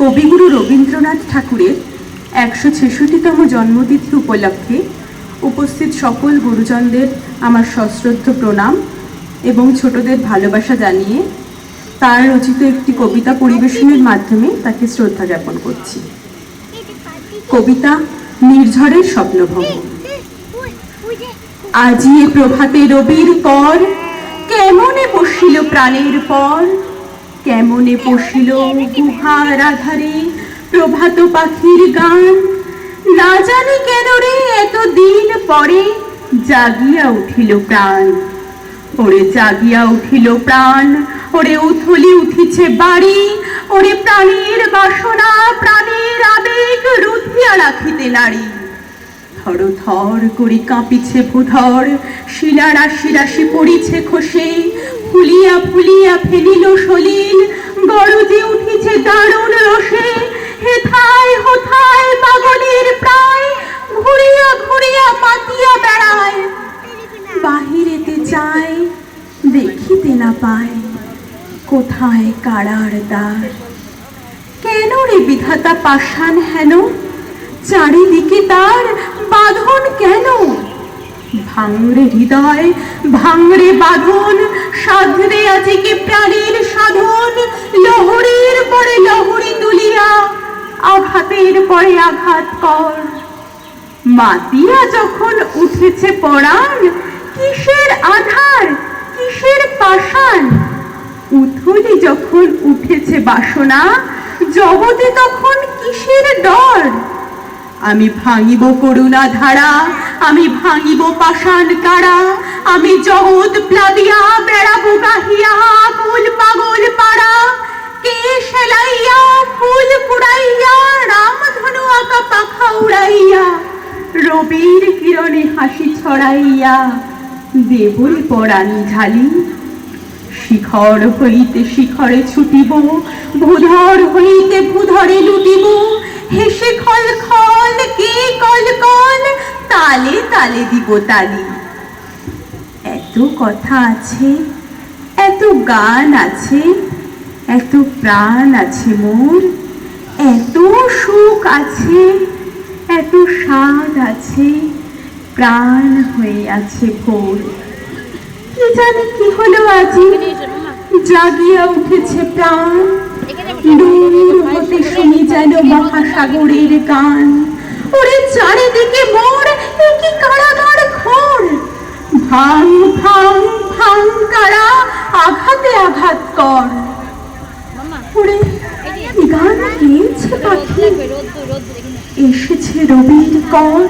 কবিগুরু রবীন্দ্রনাথ ঠাকুরের ১৬৬তম জন্মতিথি উপলক্ষে উপস্থিত সকল গুরুজনদের আমার সশ্রদ্ধ প্রণাম এবং ছোটদের ভালোবাসা জানিয়ে তার রচিত একটি কবিতা পরিবেশনের মাধ্যমে তাকে শ্রদ্ধা জ্ঞাপন করছি। কবিতা নির্ঝরের স্বপ্নভঙ্গ। আজি এ প্রভাতে রবির কর, কেমনে পশিল প্রাণের পর, কেমনে পশিল গুহার আধারে প্রভাত পাখির গান। না জানি কেন রে এত দিন পরে জাগিয়া উঠিল প্রাণ, ওরে জাগিয়া উঠিল প্রাণ, ওরে উথলি উঠিছে বাড়ি, ওরে প্রাণের বাসনা প্রাণের আবেগ রুধিয়া রাখিতে নারী। থর থর করি কাঁপিছে ভূধর, শিলা রাশি রাশি পড়িছে খসে, ফুলিয়া ফুলিয়া ফেলিল সলিল, গরজে উঠিছে দারুণ রসে। হেথায় হোথায় পাগলের প্রায়, ঘুরিয়া ঘুরিয়া মাতিয়া বেড়ায়, বাহিরেতে চায় দেখিতে না পায়, কোথায় কারার দ্বার। কেন রে বিধাতা পাষাণ হেন, চারিদিকে তার বাঁধন কেন? ভাঙরে হৃদয় ভাঙরে বাঁধন, সাধরে আজিকে প্রাণের সাধন। লহরীর পরে লহরী তুলিয়া আঘাতের পরে আঘাত কর। মাতিয়া যখন উঠেছে পরাণ, কিসের আধার কিসের পাষাণ। উথলি যখন উঠেছে বাসনা, জগতে তখন কিসের ডর। আমি ভাঙিব করুণা ধারা, আমি ভাঙিব পাষাণ কারা, আমি জগৎ প্লাবিয়া বেড়াবো গাহিয়া কুল পাগল পাড়া। কে সেলাইয়া ফুল কুড়াইয়া, রামধনু আঁকা পাখা উড়াইয়া, রবির কিরণে হাসি ছড়াইয়া দেবই পরাণ ঝালি। শিখর হইতে শিখরে ছুটিব, ভূধর হইতে ভূধরে লুটিব, হেসে খল খল কে কল কল, তালে তালে দিব তালি। এত কথা আছে, এত গান আছে, এত প্রাণ আছে মোর, এত সুখ আছে, এত স্বাদ আছে, প্রাণ হয়ে আছে ভোর। কি জানি কি হলো আজি, জাগিয়া উঠেছে প্রাণ, দূর হতে শুনি যেন মহাসাগরের গান। ওরে চারিদিকে মোর কি কারাগার ঘোর, ভাঙ ভাঙ ভাঙ কারা, আঘাতে আঘাত কর। ওরে গান গেয়েছে পাখি, এসেছে রবির কর।